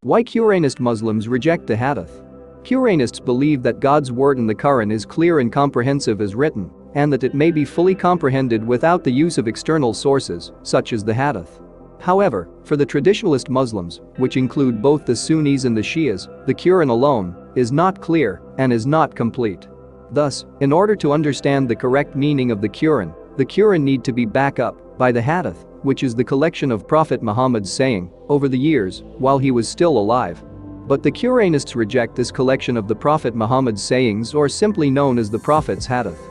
Why Quranist Muslims reject the Hadith. Quranists believe that God's word in the Quran is clear and comprehensive as written, and that it may be fully comprehended without the use of external sources, such as the Hadith. However, for the traditionalist Muslims, which include both the Sunnis and the Shias, the Quran alone is not clear and is not complete. Thus, in order to understand the correct meaning of the Quran need to be backed up by the Hadith, which is the collection of Prophet Muhammad's saying over the years while he was still alive. But the Quranists reject this collection of the Prophet Muhammad's sayings, or simply known as the Prophet's Hadith.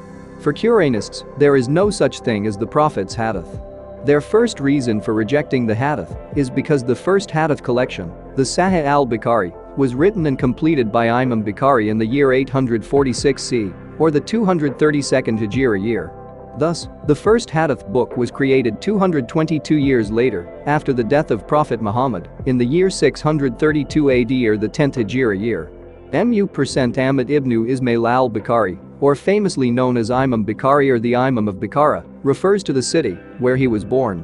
For Quranists, there is no such thing as the Prophet's Hadith. Their first reason for rejecting the Hadith is because the first Hadith collection, the Sahih al-Bukhari, was written and completed by Imam Bukhari in the year 846 CE, or the 232nd Hijra year. Thus, the first Hadith book was created 222 years later, after the death of Prophet Muhammad, in the year 632 AD or the 10th Hijra year. Ahmad Ibnu Ismail al-Bukhari, or famously known as Imam Bukhari or the Imam of Bukhara, refers to the city where he was born.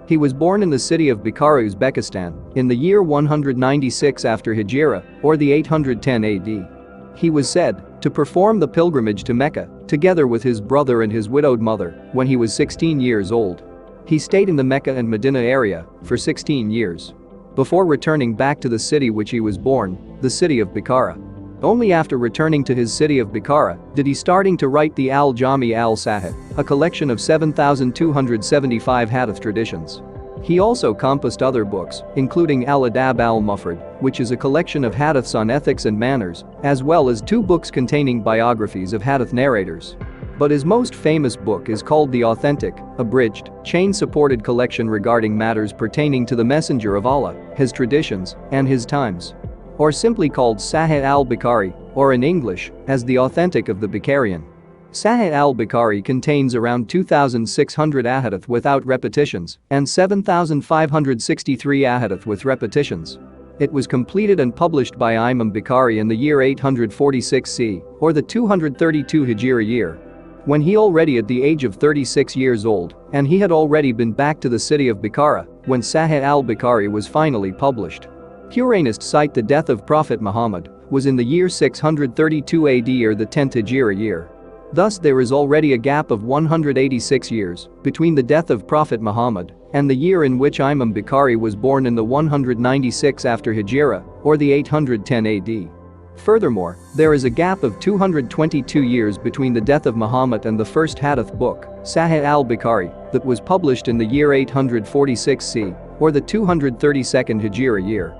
He was born in the city of Bukhara, Uzbekistan, in the year 196 after Hijra, or the 810 AD. He was said to perform the pilgrimage to Mecca, together with his brother and his widowed mother, when he was 16 years old. He stayed in the Mecca and Madinah area for 16 years before returning back to the city which he was born, the city of Bukhara. Only after returning to his city of Bukhara did he starting to write the al-Jami al-Sahih, a collection of 7,275 Hadith traditions. He also composed other books, including al-Adab al-Mufrad, which is a collection of hadiths on ethics and manners, as well as 2 books containing biographies of hadith narrators. But his most famous book is called the Authentic, Abridged, Chain-Supported Collection regarding matters pertaining to the Messenger of Allah, his traditions, and his times. Or simply called Sahih al-Bukhari, or in English, as the Authentic of the Bukharian. Sahih al-Bukhari contains around 2,600 ahadith without repetitions and 7,563 ahadith with repetitions. It was completed and published by Imam Bukhari in the year 846 CE, or the 232 Hijra year, when he already at the age of 36 years old, and he had already been back to the city of Bukhara when Sahih al-Bukhari was finally published. Quranists cite the death of Prophet Muhammad was in the year 632 AD or the 10th Hijra year. Thus there is already a gap of 186 years between the death of Prophet Muhammad and the year in which Imam Bukhari was born in the 196 after Hijra, or the 810 AD. Furthermore, there is a gap of 222 years between the death of Muhammad and the first Hadith book, Sahih al-Bukhari, that was published in the year 846 CE, or the 232nd Hijra year.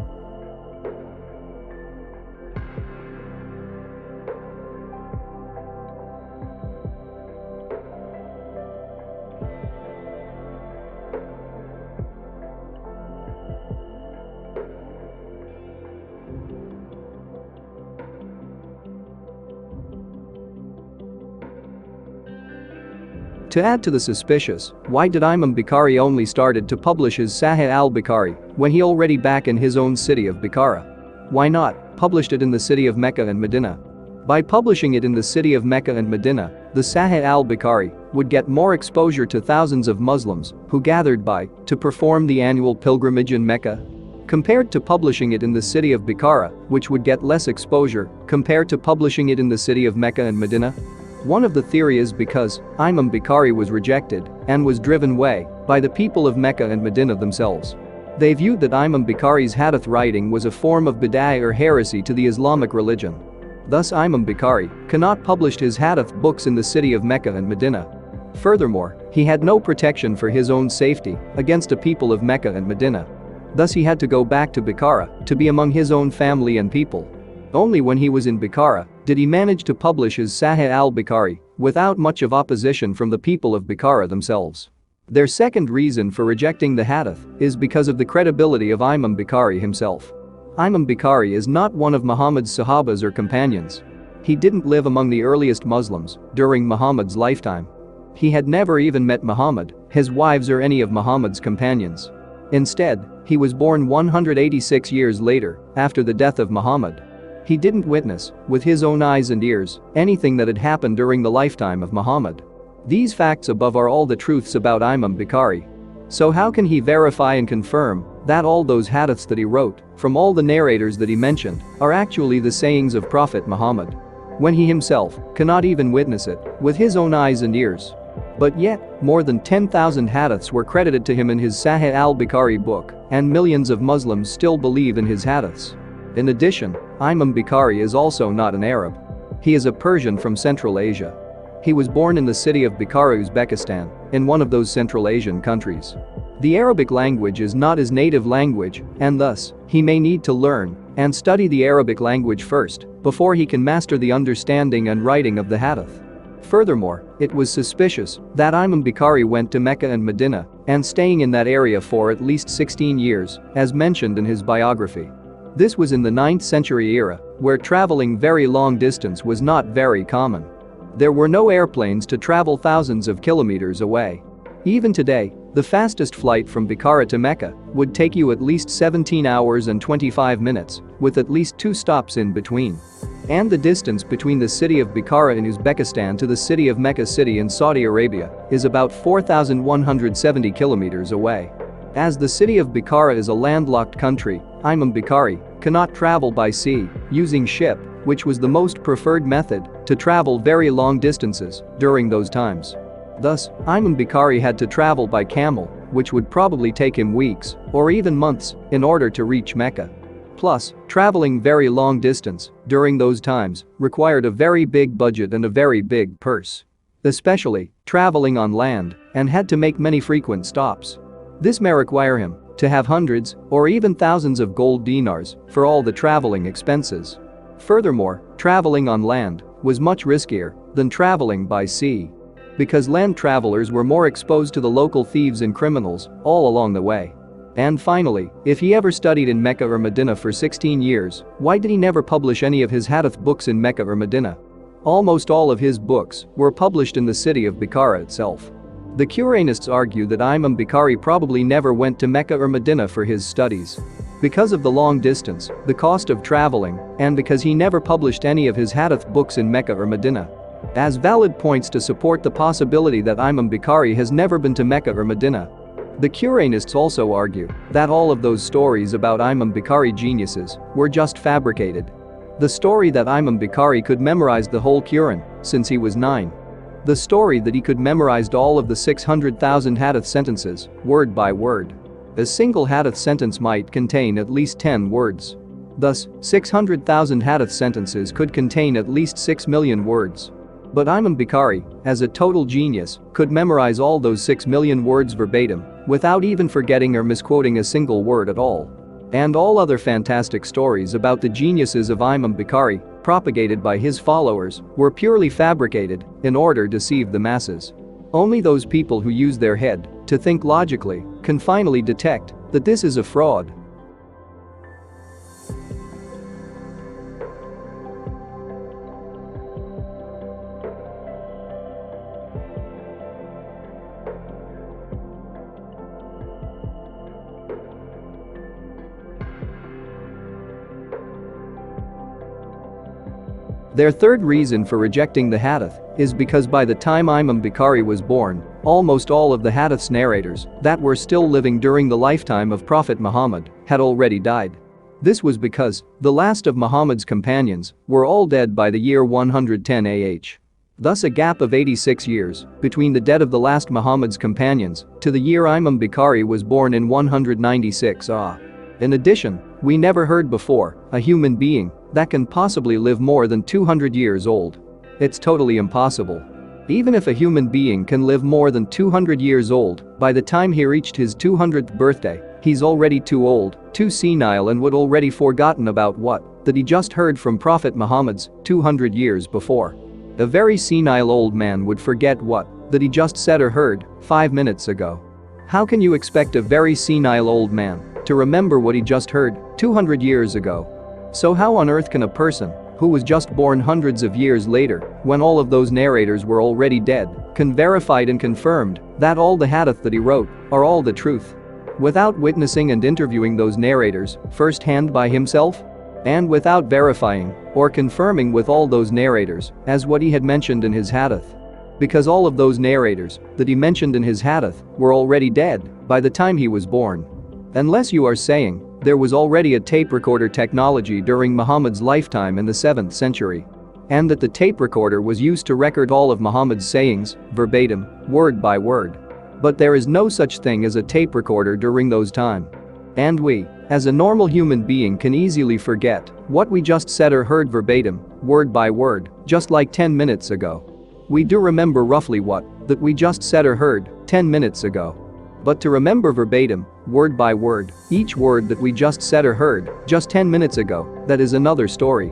To add to the suspicious, why did Imam Bukhari only started to publish his Sahih al-Bukhari when he already back in his own city of Bukhara? Why not published it in the city of Mecca and Medina? By publishing it in the city of Mecca and Medina, the Sahih al-Bukhari would get more exposure to thousands of Muslims who gathered by to perform the annual pilgrimage in Mecca, compared to publishing it in the city of Bukhara, which would get less exposure compared to publishing it in the city of Mecca and Medina. One of the theories is because Imam Bukhari was rejected and was driven away by the people of Mecca and Medina themselves. They viewed that Imam Bukhari's hadith writing was a form of bid'ah or heresy to the Islamic religion. Thus Imam Bukhari cannot publish his hadith books in the city of Mecca and Medina. Furthermore, he had no protection for his own safety against the people of Mecca and Medina. Thus he had to go back to Bukhara to be among his own family and people. Only when he was in Bukhara did he manage to publish his Sahih al-Bukhari without much of opposition from the people of Bukhara themselves. Their second reason for rejecting the hadith is because of the credibility of Imam Bukhari himself. Imam Bukhari is not one of Muhammad's Sahabas or companions. He didn't live among the earliest Muslims during Muhammad's lifetime. He had never even met Muhammad, his wives or any of Muhammad's companions. Instead, he was born 186 years later after the death of Muhammad. He didn't witness, with his own eyes and ears, anything that had happened during the lifetime of Muhammad. These facts above are all the truths about Imam Bukhari. So how can he verify and confirm that all those hadiths that he wrote, from all the narrators that he mentioned, are actually the sayings of Prophet Muhammad, when he himself cannot even witness it with his own eyes and ears? But yet, more than 10,000 hadiths were credited to him in his Sahih al-Bukhari book, and millions of Muslims still believe in his hadiths. In addition, Imam Bukhari is also not an Arab. He is a Persian from Central Asia. He was born in the city of Bukhara, Uzbekistan, in one of those Central Asian countries. The Arabic language is not his native language, and thus, he may need to learn and study the Arabic language first before he can master the understanding and writing of the hadith. Furthermore, it was suspicious that Imam Bukhari went to Mecca and Madinah and staying in that area for at least 16 years, as mentioned in his biography. This was in the 9th century era, where traveling very long distance was not very common. There were no airplanes to travel thousands of kilometers away. Even today, the fastest flight from Bukhara to Mecca would take you at least 17 hours and 25 minutes, with at least 2 stops in between. And the distance between the city of Bukhara in Uzbekistan to the city of Mecca city in Saudi Arabia is about 4,170 kilometers away. As the city of Bukhara is a landlocked country, Imam Bukhari cannot travel by sea, using ship, which was the most preferred method to travel very long distances during those times. Thus, Imam Bukhari had to travel by camel, which would probably take him weeks or even months in order to reach Mecca. Plus, traveling very long distance during those times required a very big budget and a very big purse. Especially traveling on land, and had to make many frequent stops. This may require him to have hundreds or even thousands of gold dinars for all the traveling expenses. Furthermore, traveling on land was much riskier than traveling by sea, because land travelers were more exposed to the local thieves and criminals all along the way. And finally, if he ever studied in Mecca or Medina for 16 years, why did he never publish any of his hadith books in Mecca or Medina? Almost all of his books were published in the city of Bukhara itself. The Quranists argue that Imam Bukhari probably never went to Mecca or Medina for his studies, because of the long distance, the cost of traveling, and because he never published any of his hadith books in Mecca or Medina. As valid points to support the possibility that Imam Bukhari has never been to Mecca or Medina. The Quranists also argue that all of those stories about Imam Bukhari geniuses were just fabricated. The story that Imam Bukhari could memorize the whole Quran since he was 9. The story that he could memorize all of the 600,000 hadith sentences, word by word. A single hadith sentence might contain at least 10 words. Thus, 600,000 hadith sentences could contain at least 6 million words. But Imam Bukhari, as a total genius, could memorize all those 6 million words verbatim, without even forgetting or misquoting a single word at all. And all other fantastic stories about the geniuses of Imam Bukhari, propagated by his followers, were purely fabricated in order to deceive the masses. Only those people who use their head to think logically can finally detect that this is a fraud. Their third reason for rejecting the hadith is because by the time Imam Bukhari was born, almost all of the hadith's narrators that were still living during the lifetime of Prophet Muhammad had already died. This was because the last of Muhammad's companions were all dead by the year 110 AH. Thus a gap of 86 years between the death of the last Muhammad's companions to the year Imam Bukhari was born in 196 AH. In addition, we never heard before a human being that can possibly live more than 200 years old. It's totally impossible. Even if a human being can live more than 200 years old, by the time he reached his 200th birthday, he's already too old, too senile, and would already forgotten about what that he just heard from Prophet Muhammad's 200 years before. A very senile old man would forget what that he just said or heard 5 minutes ago. How can you expect a very senile old man to remember what he just heard 200 years ago? So how on earth can a person who was just born hundreds of years later, when all of those narrators were already dead, can verified and confirmed that all the hadith that he wrote are all the truth, without witnessing and interviewing those narrators firsthand by himself? And without verifying or confirming with all those narrators as what he had mentioned in his hadith? Because all of those narrators that he mentioned in his hadith were already dead by the time he was born. Unless you are saying there was already a tape recorder technology during Muhammad's lifetime in the 7th century. And that the tape recorder was used to record all of Muhammad's sayings, verbatim, word by word. But there is no such thing as a tape recorder during those time. And we, as a normal human being, can easily forget what we just said or heard verbatim, word by word, just like 10 minutes ago. We do remember roughly what that we just said or heard 10 minutes ago. But to remember verbatim, word by word, each word that we just said or heard just 10 minutes ago, that is another story.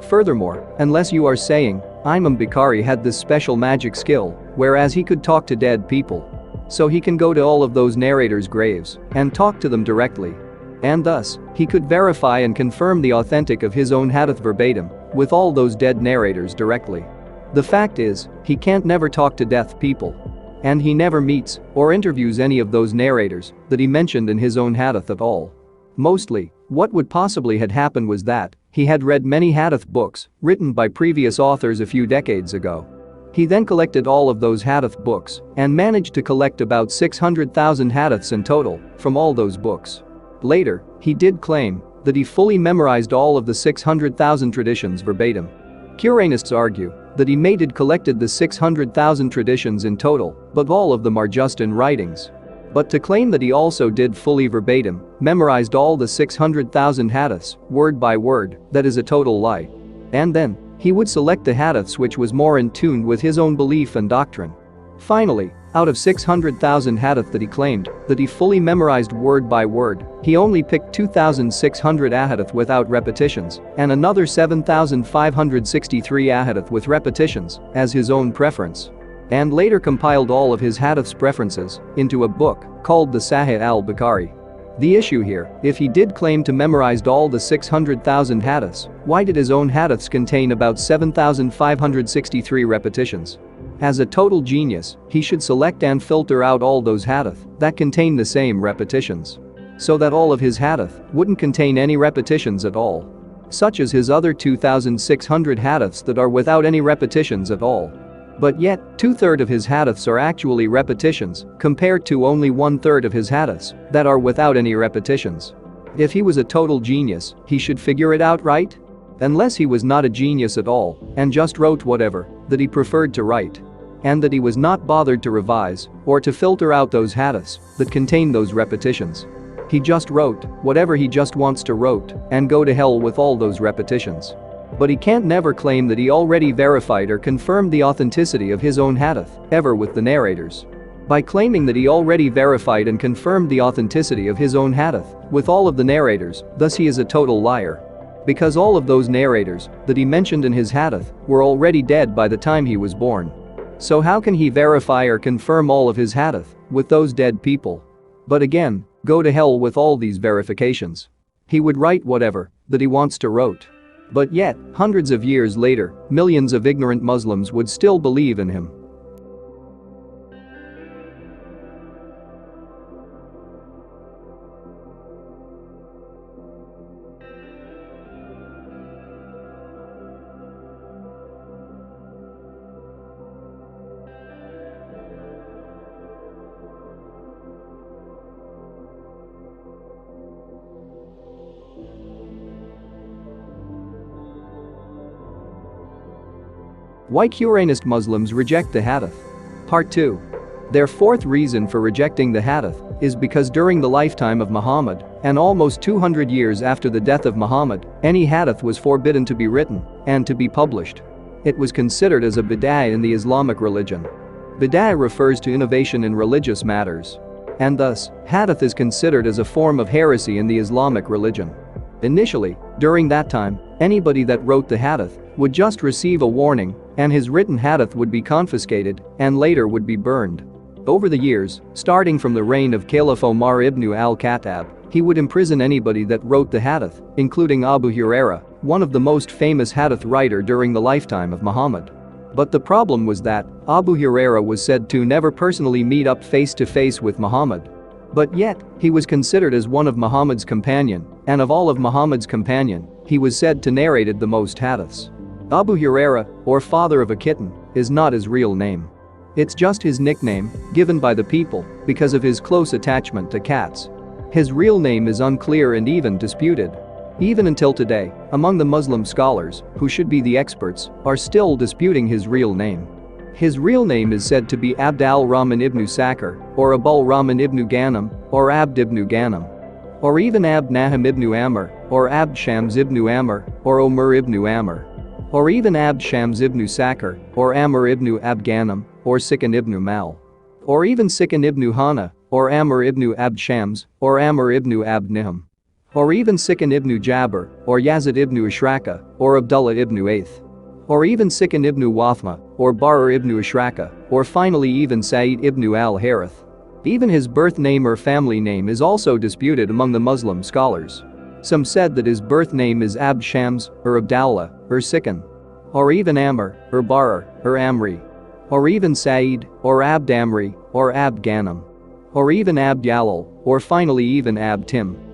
Furthermore, unless you are saying Imam Bukhari had this special magic skill, whereas he could talk to dead people. So he can go to all of those narrators' graves and talk to them directly. And thus, he could verify and confirm the authentic of his own hadith verbatim with all those dead narrators directly. The fact is, he can't never talk to deaf people. And he never meets or interviews any of those narrators that he mentioned in his own hadith at all. Mostly, what would possibly had happened was that he had read many hadith books written by previous authors a few decades ago. He then collected all of those hadith books and managed to collect about 600,000 hadiths in total from all those books. Later, he did claim that he fully memorized all of the 600,000 traditions verbatim. Quranists argue that he may have collected the 600,000 traditions in total, but all of them are just in writings. But to claim that he also did fully verbatim, memorized all the 600,000 hadiths, word by word, that is a total lie. And then, he would select the hadiths which was more in tune with his own belief and doctrine. Finally, out of 600,000 hadith that he claimed that he fully memorized word by word, he only picked 2,600 ahadith without repetitions and another 7,563 ahadith with repetitions as his own preference. And later compiled all of his hadith's preferences into a book called the Sahih al-Bukhari. The issue here, if he did claim to memorized all the 600,000 hadiths, why did his own hadiths contain about 7,563 repetitions? As a total genius, he should select and filter out all those hadith that contain the same repetitions. So that all of his hadith wouldn't contain any repetitions at all. Such as his other 2,600 hadiths that are without any repetitions at all. But yet, 2/3 of his hadiths are actually repetitions, compared to only 1/3 of his hadiths that are without any repetitions. If he was a total genius, he should figure it out, right? Unless he was not a genius at all and just wrote whatever that he preferred to write. And that he was not bothered to revise or to filter out those hadiths that contain those repetitions. He just wrote whatever he just wants to wrote and go to hell with all those repetitions. But he can't never claim that he already verified or confirmed the authenticity of his own hadith, ever with the narrators. By claiming that he already verified and confirmed the authenticity of his own hadith with all of the narrators, thus he is a total liar. Because all of those narrators that he mentioned in his hadith were already dead by the time he was born. So how can he verify or confirm all of his hadith with those dead people? But again, go to hell with all these verifications. He would write whatever that he wants to wrote. But yet, hundreds of years later, millions of ignorant Muslims would still believe in him. Why Quranist Muslims reject the Hadith. Part 2. Their fourth reason for rejecting the Hadith is because during the lifetime of Muhammad and almost 200 years after the death of Muhammad, any Hadith was forbidden to be written and to be published. It was considered as a bid'ah in the Islamic religion. Bid'ah refers to innovation in religious matters. And thus, Hadith is considered as a form of heresy in the Islamic religion. Initially, during that time, anybody that wrote the Hadith would just receive a warning and his written hadith would be confiscated and later would be burned. Over the years, starting from the reign of Caliph Omar Ibnu al Khattab, he would imprison anybody that wrote the hadith, including Abu Hurairah, one of the most famous hadith writer during the lifetime of Muhammad. But the problem was that Abu Hurairah was said to never personally meet up face to face with Muhammad. But yet, he was considered as one of Muhammad's companion, and of all of Muhammad's companion, he was said to narrated the most hadiths. Abu Hurairah, or father of a kitten, is not his real name. It's just his nickname, given by the people, because of his close attachment to cats. His real name is unclear and even disputed. Even until today, among the Muslim scholars, who should be the experts, are still disputing his real name. His real name is said to be Abd al-Rahman ibn Sakhr, or Abul Rahman ibn Ghanem, or Abd ibn Ghanem. Or even Abd Nahim ibn Amr, or Abd Shams ibn Amr, or Omar ibn Amr. Or even Abd Shams ibn Sakhr, or Amr ibn Abd Ghanem, or Sikhan ibn Mal. Or even Sikhan ibn Hana, or Amr ibn Abd Shams, or Amr ibn Abd Nihim. Or even Sikhan ibn Jabir, or Yazid ibn Ashraka, or Abdullah ibn Aith. Or even Sikhan ibn Wathma, or Barar ibn Ashraka, or finally even Zayid ibn al-Harith. Even his birth name or family name is also disputed among the Muslim scholars. Some said that his birth name is Abd Shams, or Abdallah, or Sikhan. Or even Amr, or Barar, or Amri. Or even Za'yid, or Abd Amri, or Abd Ghanem. Or even Abd Yalal, or finally even Abd Tim.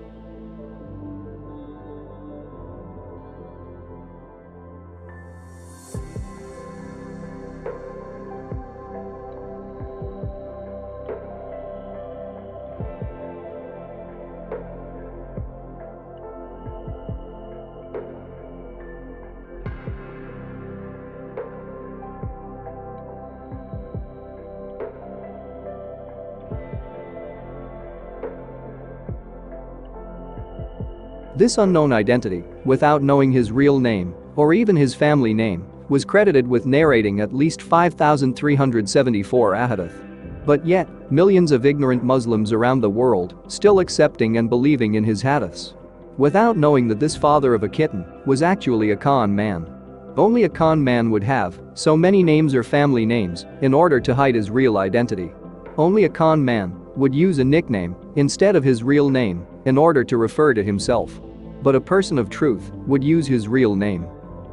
This unknown identity, without knowing his real name, or even his family name, was credited with narrating at least 5,374 Hadith. But yet, millions of ignorant Muslims around the world still accepting and believing in his Hadiths. Without knowing that this father of a kitten was actually a con man. Only a con man would have so many names or family names in order to hide his real identity. Only a con man would use a nickname instead of his real name in order to refer to himself. But a person of truth would use his real name.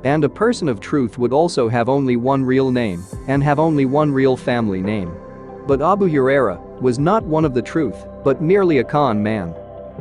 And a person of truth would also have only one real name and have only one real family name. But Abu Hurairah was not one of the truth, but merely a con man.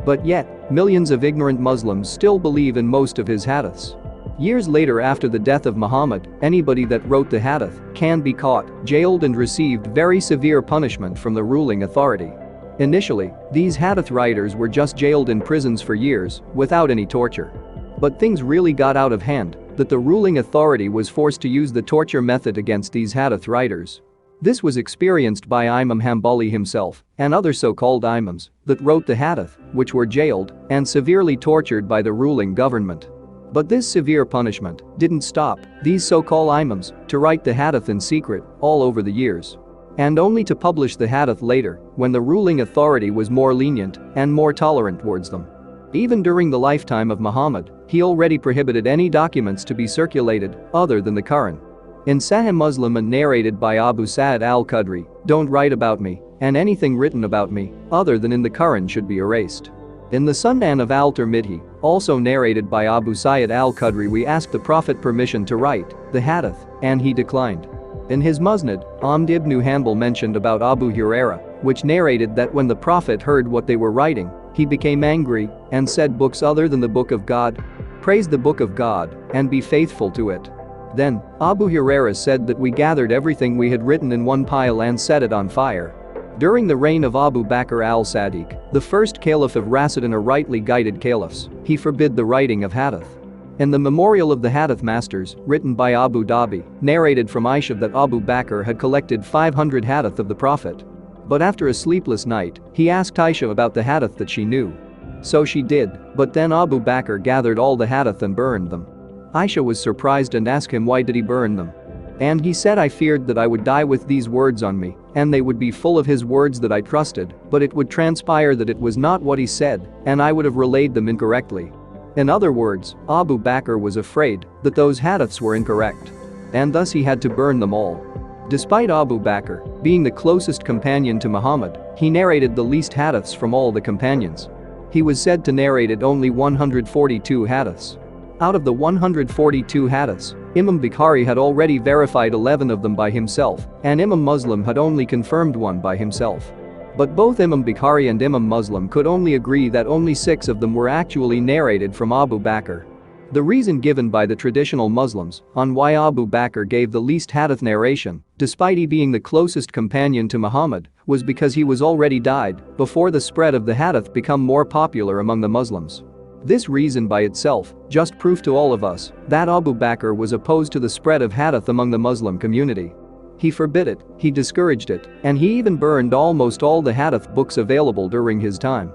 But yet, millions of ignorant Muslims still believe in most of his hadiths. Years later, after the death of Muhammad, anybody that wrote the hadith can be caught, jailed and received very severe punishment from the ruling authority. Initially, these hadith writers were just jailed in prisons for years without any torture. But things really got out of hand that the ruling authority was forced to use the torture method against these hadith writers. This was experienced by Imam Hanbali himself and other so-called imams that wrote the hadith, which were jailed and severely tortured by the ruling government. But this severe punishment didn't stop these so-called imams to write the hadith in secret all over the years. And only to publish the hadith later, when the ruling authority was more lenient and more tolerant towards them. Even during the lifetime of Muhammad, he already prohibited any documents to be circulated other than the Quran. In Sahih Muslim and narrated by Abu Sa'id al-Khudri, "Don't write about me, and anything written about me other than in the Quran should be erased." In the Sunan of al-Tirmidhi, also narrated by Abu Sa'id al-Khudri, we asked the Prophet permission to write the hadith, and he declined. In his Musnad, Ahmad ibn Hanbal mentioned about Abu Hurairah, which narrated that when the Prophet heard what they were writing, he became angry and said, "Books other than the Book of God? Praise the Book of God and be faithful to it." Then, Abu Hurairah said that we gathered everything we had written in one pile and set it on fire. During the reign of Abu Bakar al-Sadiq, the first caliph of Rashidun, or rightly guided caliphs, he forbid the writing of hadith. In the Memorial of the Hadith Masters, written by Abu Dhabi, narrated from Aisha that Abu Bakar had collected 500 hadith of the Prophet. But after a sleepless night, he asked Aisha about the hadith that she knew. So she did, but then Abu Bakar gathered all the hadith and burned them. Aisha was surprised and asked him why did he burn them. And he said, "I feared that I would die with these words on me, and they would be full of his words that I trusted, but it would transpire that it was not what he said, and I would have relayed them incorrectly." In other words, Abu Bakar was afraid that those hadiths were incorrect. And thus he had to burn them all. Despite Abu Bakar being the closest companion to Muhammad, he narrated the least hadiths from all the companions. He was said to narrate only 142 hadiths. Out of the 142 hadiths, Imam Bukhari had already verified 11 of them by himself, and Imam Muslim had only confirmed one by himself. But both Imam Bukhari and Imam Muslim could only agree that only 6 of them were actually narrated from Abu Bakar. The reason given by the traditional Muslims on why Abu Bakr gave the least hadith narration, despite he being the closest companion to Muhammad, was because he was already died before the spread of the hadith become more popular among the Muslims. This reason by itself just proved to all of us that Abu Bakr was opposed to the spread of hadith among the Muslim community. He forbid it, he discouraged it, and he even burned almost all the hadith books available during his time.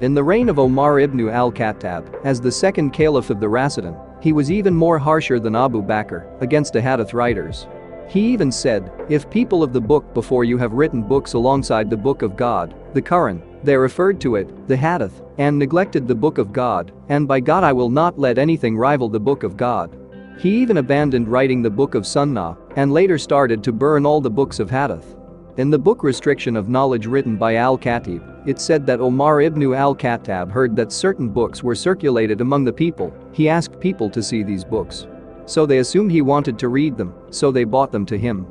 In the reign of Omar ibn al Khattab, as the second Caliph of the Rashidun, he was even more harsher than Abu Bakr against the hadith writers. He even said, "If people of the book before you have written books alongside the book of God, the Quran, they referred to it, the hadith, and neglected the book of God, and by God I will not let anything rival the book of God." He even abandoned writing the book of Sunnah and later started to burn all the books of hadith. In the book Restriction of Knowledge written by al-Khatib, it said that Omar ibn al Khattab heard that certain books were circulated among the people. He asked people to see these books. So they assumed he wanted to read them, so they bought them to him.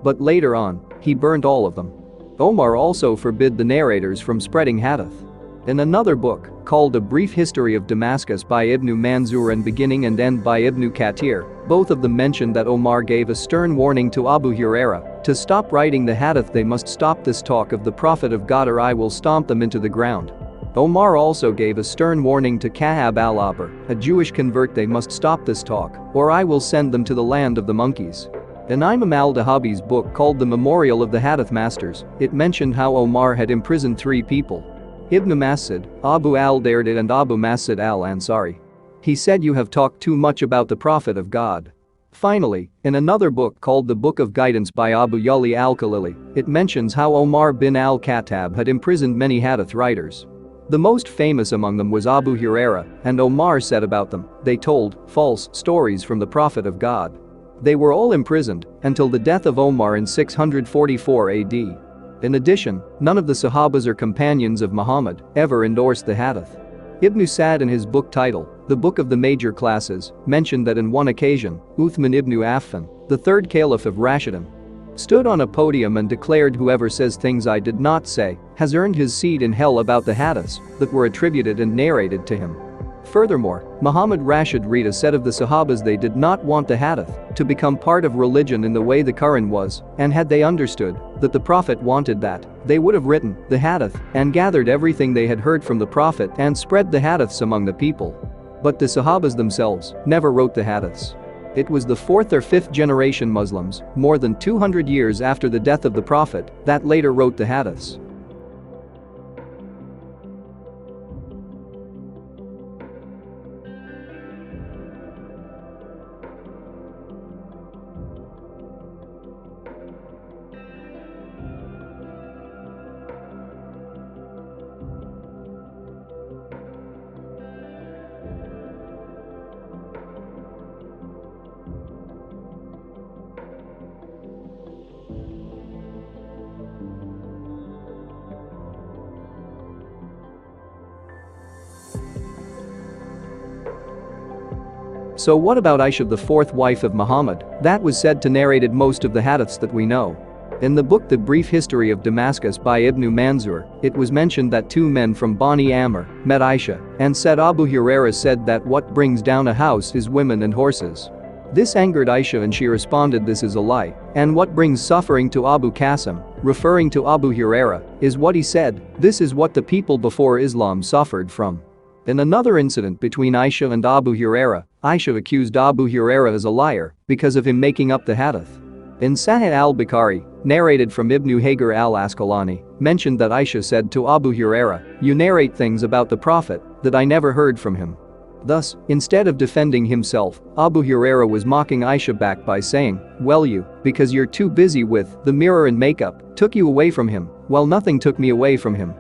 But later on, he burned all of them. Omar also forbid the narrators from spreading hadith. In another book, called A Brief History of Damascus by Ibnu Manzur and Beginning and End by Ibnu Kathir, both of them mentioned that Omar gave a stern warning to Abu Hurairah to stop writing the hadith. They must stop this talk of the Prophet of God or I will stomp them into the ground. Omar also gave a stern warning to Ka'ab al-Ahbar, a Jewish convert. They must stop this talk or I will send them to the land of the monkeys. In Imam al-Dahabi's book called The Memorial of the Hadith Masters, it mentioned how Omar had imprisoned 3 people. Ibn Mas'ud, Abu al-Dardid and Abu Mas'ud al-Ansari. He said, "You have talked too much about the Prophet of God." Finally, in another book called The Book of Guidance by Abu Yali al-Khalili, it mentions how Omar bin al-Khattab had imprisoned many hadith writers. The most famous among them was Abu Hurairah, and Omar said about them, "They told false stories from the Prophet of God." They were all imprisoned until the death of Omar in 644 AD. In addition, none of the Sahabas or companions of Muhammad ever endorsed the hadith. Ibn Sa'd in his book title, The Book of the Major Classes, mentioned that in one occasion, Uthman ibn Affan, the third Caliph of Rashidun, stood on a podium and declared, "Whoever says things I did not say has earned his seat in hell," about the hadiths that were attributed and narrated to him. Furthermore, Muhammad Rashid Rida said of the Sahabas they did not want the hadith to become part of religion in the way the Quran was, and had they understood that the Prophet wanted that, they would have written the hadith and gathered everything they had heard from the Prophet and spread the hadiths among the people. But the Sahabas themselves never wrote the hadiths. It was the 4th or 5th generation Muslims, more than 200 years after the death of the Prophet, that later wrote the hadiths. So what about Aisha, the 4th wife of Muhammad, that was said to narrated most of the hadiths that we know? In the book The Brief History of Damascus by Ibnu Manzur, it was mentioned that 2 men from Bani Amr met Aisha and said Abu Hurairah said that what brings down a house is women and horses. This angered Aisha and she responded, "This is a lie, and what brings suffering to Abu Qasim," referring to Abu Hurairah, "is what he said, this is what the people before Islam suffered from." In another incident between Aisha and Abu Hurairah, Aisha accused Abu Hurairah as a liar because of him making up the hadith. In Sahih al-Bukhari, narrated from Ibnu Hajar al-Asqalani, mentioned that Aisha said to Abu Hurairah, "You narrate things about the Prophet that I never heard from him." Thus, instead of defending himself, Abu Hurairah was mocking Aisha back by saying, "Well, you, because you're too busy with the mirror and makeup, took you away from him, while nothing took me away from him."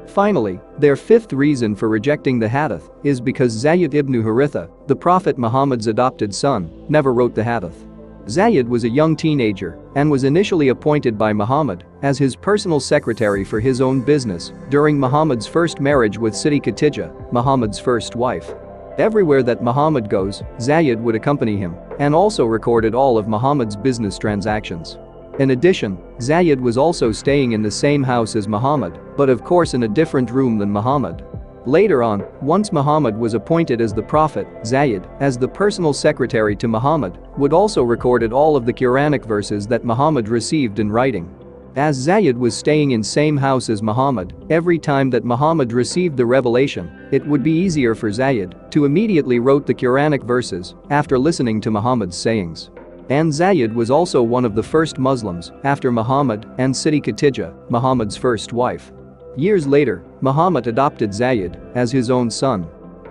Finally, their fifth reason for rejecting the Hadith is because Zayid ibn Harithah, the Prophet Muhammad's adopted son, never wrote the Hadith. Zayid was a young teenager and was initially appointed by Muhammad as his personal secretary for his own business during Muhammad's first marriage with Sidi Khadijah, Muhammad's first wife. Everywhere that Muhammad goes, Zayid would accompany him and also recorded all of Muhammad's business transactions. In addition, Zayid was also staying in the same house as Muhammad, but of course in a different room than Muhammad. Later on, once Muhammad was appointed as the Prophet, Zayid, as the personal secretary to Muhammad, would also recorded all of the Quranic verses that Muhammad received in writing. As Zayid was staying in same house as Muhammad, every time that Muhammad received the revelation, it would be easier for Zayid to immediately wrote the Quranic verses after listening to Muhammad's sayings. And Zayid was also one of the first Muslims after Muhammad and Sidi Khadijah, Muhammad's first wife. Years later, Muhammad adopted Zayid as his own son.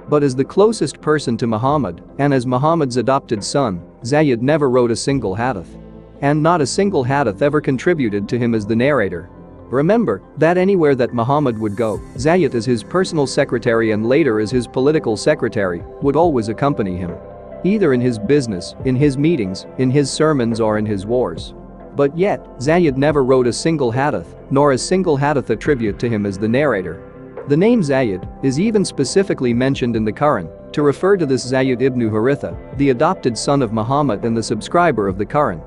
But as the closest person to Muhammad and as Muhammad's adopted son, Zayid never wrote a single hadith. And not a single hadith ever contributed to him as the narrator. Remember that anywhere that Muhammad would go, Zayid as his personal secretary and later as his political secretary would always accompany him. Either in his business, in his meetings, in his sermons or in his wars. But yet, Zayid never wrote a single hadith, nor a single hadith attribute to him as the narrator. The name Zayid is even specifically mentioned in the Quran to refer to this Zayid ibn Harithah, the adopted son of Muhammad and the subscriber of the Quran.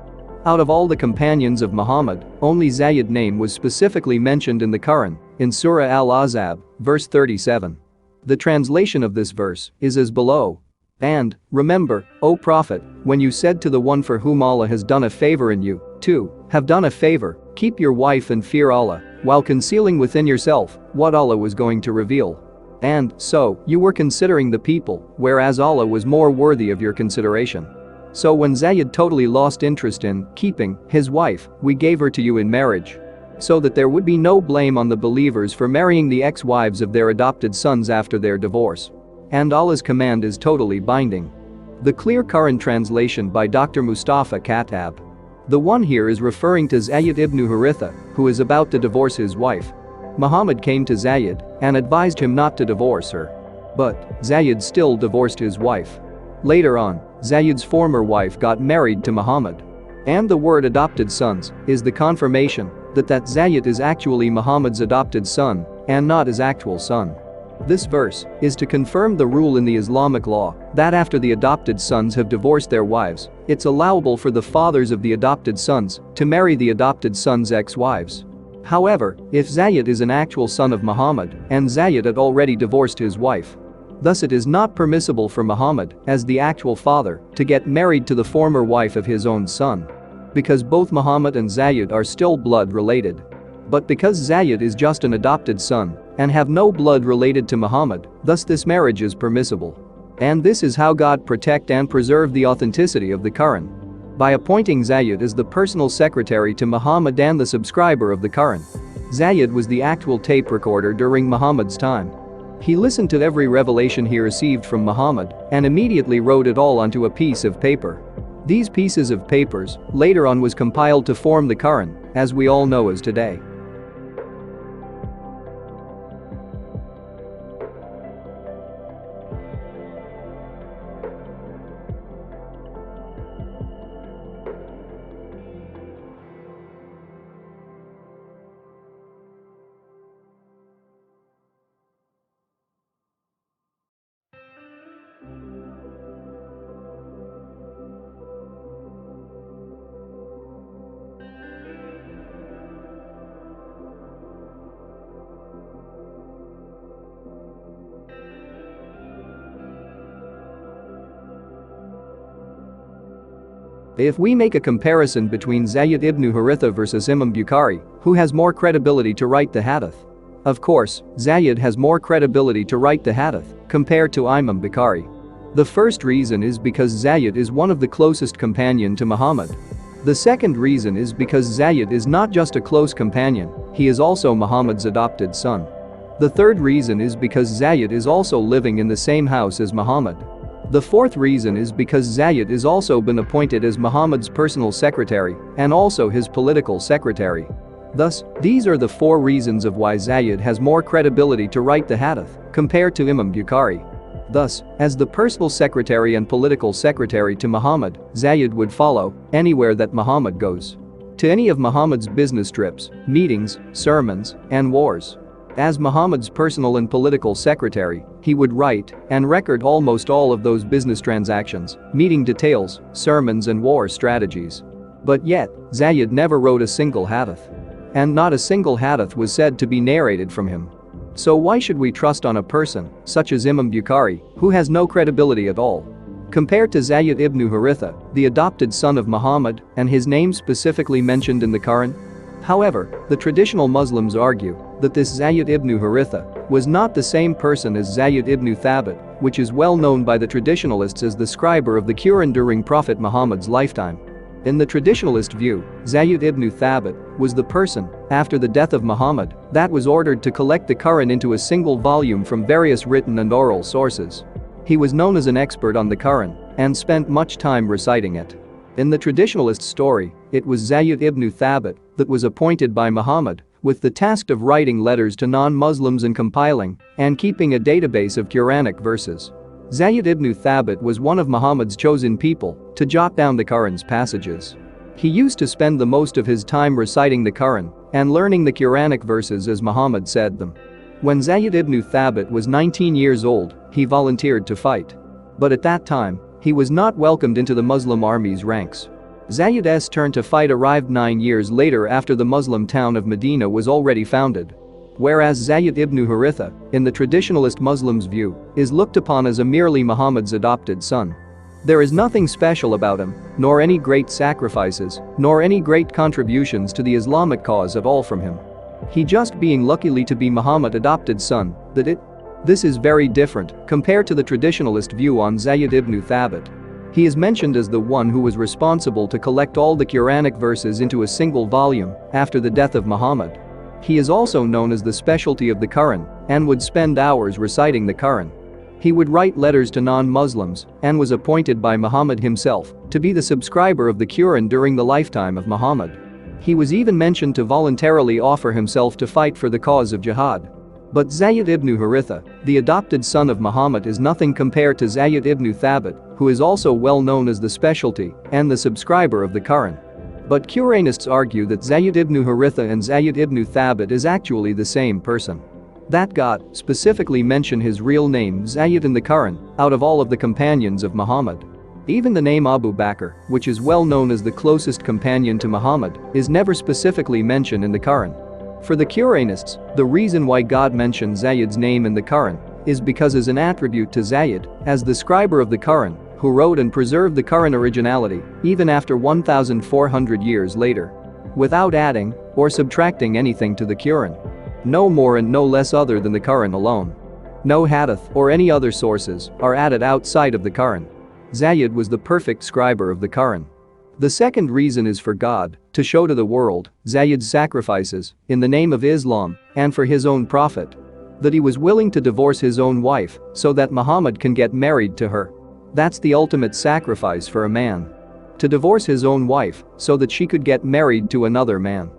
Out of all the companions of Muhammad, only Zayid's name was specifically mentioned in the Quran, in Surah Al-Ahzab, verse 37. The translation of this verse is as below. And, remember, O Prophet, when you said to the one for whom Allah has done a favor in you, to have done a favor, keep your wife and fear Allah, while concealing within yourself what Allah was going to reveal. And, so, you were considering the people, whereas Allah was more worthy of your consideration. So when Zayid totally lost interest in keeping his wife, we gave her to you in marriage. So that there would be no blame on the believers for marrying the ex-wives of their adopted sons after their divorce. And Allah's command is totally binding. The clear Quran translation by Dr. Mustafa Khattab. The one here is referring to Zayid ibn Harithah, who is about to divorce his wife. Muhammad came to Zayid and advised him not to divorce her. But Zayid still divorced his wife. Later on, Zayid's former wife got married to Muhammad. And the word adopted sons is the confirmation that Zayid is actually Muhammad's adopted son and not his actual son. This verse is to confirm the rule in the Islamic law that after the adopted sons have divorced their wives, it's allowable for the fathers of the adopted sons to marry the adopted sons' ex-wives. However, if Zayid is an actual son of Muhammad and Zayid had already divorced his wife, thus it is not permissible for Muhammad, as the actual father, to get married to the former wife of his own son. Because both Muhammad and Zayid are still blood related. But because Zayid is just an adopted son and have no blood related to Muhammad, thus this marriage is permissible. And this is how God protect and preserve the authenticity of the Quran. By appointing Zayid as the personal secretary to Muhammad and the subscriber of the Quran. Zayid was the actual tape recorder during Muhammad's time. He listened to every revelation he received from Muhammad and immediately wrote it all onto a piece of paper. These pieces of papers later on was compiled to form the Quran, as we all know as today. If we make a comparison between Zayid ibn Harithah versus Imam Bukhari, who has more credibility to write the hadith? Of course, Zayid has more credibility to write the hadith compared to Imam Bukhari. The first reason is because Zayid is one of the closest companion to Muhammad. The second reason is because Zayid is not just a close companion, he is also Muhammad's adopted son. The third reason is because Zayid is also living in the same house as Muhammad. The fourth reason is because Zayid is also been appointed as Muhammad's personal secretary and also his political secretary. Thus, these are the 4 reasons of why Zayid has more credibility to write the Hadith compared to Imam Bukhari. Thus, as the personal secretary and political secretary to Muhammad, Zayid would follow anywhere that Muhammad goes. To any of Muhammad's business trips, meetings, sermons, and wars. As Muhammad's personal and political secretary, he would write and record almost all of those business transactions, meeting details, sermons and war strategies. But yet, Zayid never wrote a single hadith. And not a single hadith was said to be narrated from him. So why should we trust on a person, such as Imam Bukhari, who has no credibility at all? Compared to Zayid ibn Harithah, the adopted son of Muhammad, and his name specifically mentioned in the Quran. However, the traditional Muslims argue that this Zayid ibn Harithah was not the same person as Zayid ibn Thabit, which is well known by the traditionalists as the scriber of the Quran during Prophet Muhammad's lifetime. In the traditionalist view, Zayid ibn Thabit was the person, after the death of Muhammad, that was ordered to collect the Quran into a single volume from various written and oral sources. He was known as an expert on the Quran and spent much time reciting it. In the traditionalist story, it was Zayid ibn Thabit that was appointed by Muhammad with the task of writing letters to non-Muslims and compiling and keeping a database of Quranic verses. Zayid ibn Thabit was one of Muhammad's chosen people to jot down the Quran's passages. He used to spend the most of his time reciting the Quran and learning the Quranic verses as Muhammad said them. When Zayid ibn Thabit was 19 years old, he volunteered to fight. But at that time, he was not welcomed into the Muslim army's ranks. Zayid's turn to fight arrived 9 years later after the Muslim town of Madinah was already founded. Whereas Zayid ibn Harithah, in the traditionalist Muslims' view, is looked upon as a merely Muhammad's adopted son. There is nothing special about him, nor any great sacrifices, nor any great contributions to the Islamic cause at all from him. He just being luckily to be Muhammad's adopted son, This is very different compared to the traditionalist view on Zayid ibn Thabit. He is mentioned as the one who was responsible to collect all the Quranic verses into a single volume after the death of Muhammad. He is also known as the specialty of the Quran and would spend hours reciting the Quran. He would write letters to non-Muslims and was appointed by Muhammad himself to be the subscriber of the Quran during the lifetime of Muhammad. He was even mentioned to voluntarily offer himself to fight for the cause of jihad. But Zayid ibn Harithah, the adopted son of Muhammad, is nothing compared to Zayid ibn Thabit, who is also well known as the specialty and the subscriber of the Quran. But Quranists argue that Zayid ibn Harithah and Zayid ibn Thabit is actually the same person. That God specifically mentioned his real name Zayid in the Quran out of all of the companions of Muhammad. Even the name Abu Bakar, which is well known as the closest companion to Muhammad, is never specifically mentioned in the Quran. For the Quranists, the reason why God mentioned Zayid's name in the Quran is because as an attribute to Zayid, as the scriber of the Quran, who wrote and preserved the Quran originality even after 1,400 years later, without adding or subtracting anything to the Quran. No more and no less other than the Quran alone. No hadith or any other sources are added outside of the Quran. Zayid was the perfect scriber of the Quran. The second reason is for God to show to the world Zayid's sacrifices in the name of Islam and for his own prophet. That he was willing to divorce his own wife so that Muhammad can get married to her. That's the ultimate sacrifice for a man. To divorce his own wife so that she could get married to another man.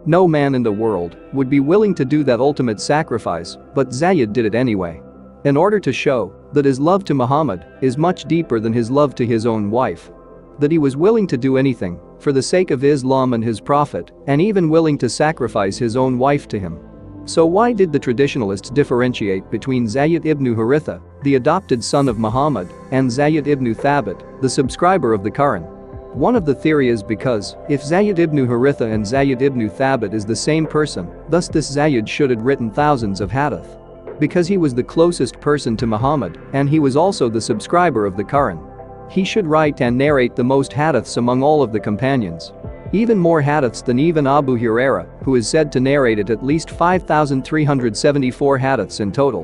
No man in the world would be willing to do that ultimate sacrifice, but Zayid did it anyway. In order to show that his love to Muhammad is much deeper than his love to his own wife. That he was willing to do anything for the sake of Islam and his prophet, and even willing to sacrifice his own wife to him. So why did the traditionalists differentiate between Zayid ibn Harithah, the adopted son of Muhammad, and Zayid ibn Thabit, the subscriber of the Quran? One of the theory is because if Zayid ibn Harithah and Zayid ibn Thabit is the same person, thus this Zayid should have written thousands of hadith. Because he was the closest person to Muhammad and he was also the subscriber of the Quran. He should write and narrate the most hadiths among all of the companions. Even more hadiths than even Abu Hurairah, who is said to narrate at least 5,374 hadiths in total.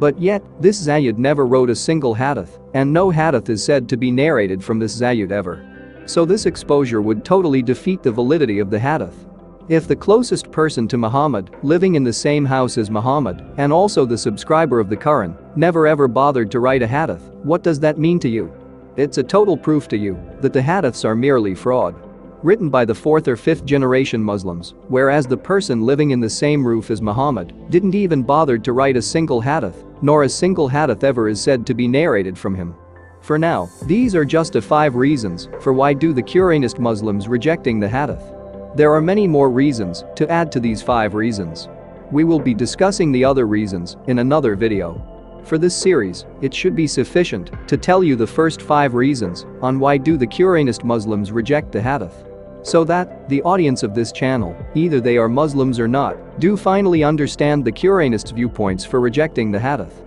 But yet, this Zayid never wrote a single hadith, and no hadith is said to be narrated from this Zayid ever. So this exposure would totally defeat the validity of the hadith. If the closest person to Muhammad, living in the same house as Muhammad, and also the subscriber of the Quran, never ever bothered to write a hadith, what does that mean to you? It's a total proof to you that the hadiths are merely fraud. written by the 4th or 5th generation Muslims, whereas the person living in the same roof as Muhammad didn't even bother to write a single hadith, nor a single hadith ever is said to be narrated from him. For now, these are just the 5 reasons for why do the Quranist Muslims rejecting the hadith. There are many more reasons to add to these 5 reasons. We will be discussing the other reasons in another video. For this series, it should be sufficient to tell you the first 5 reasons on why do the Quranist Muslims reject the hadith. So that the audience of this channel, either they are Muslims or not, do finally understand the Quranists' viewpoints for rejecting the hadith.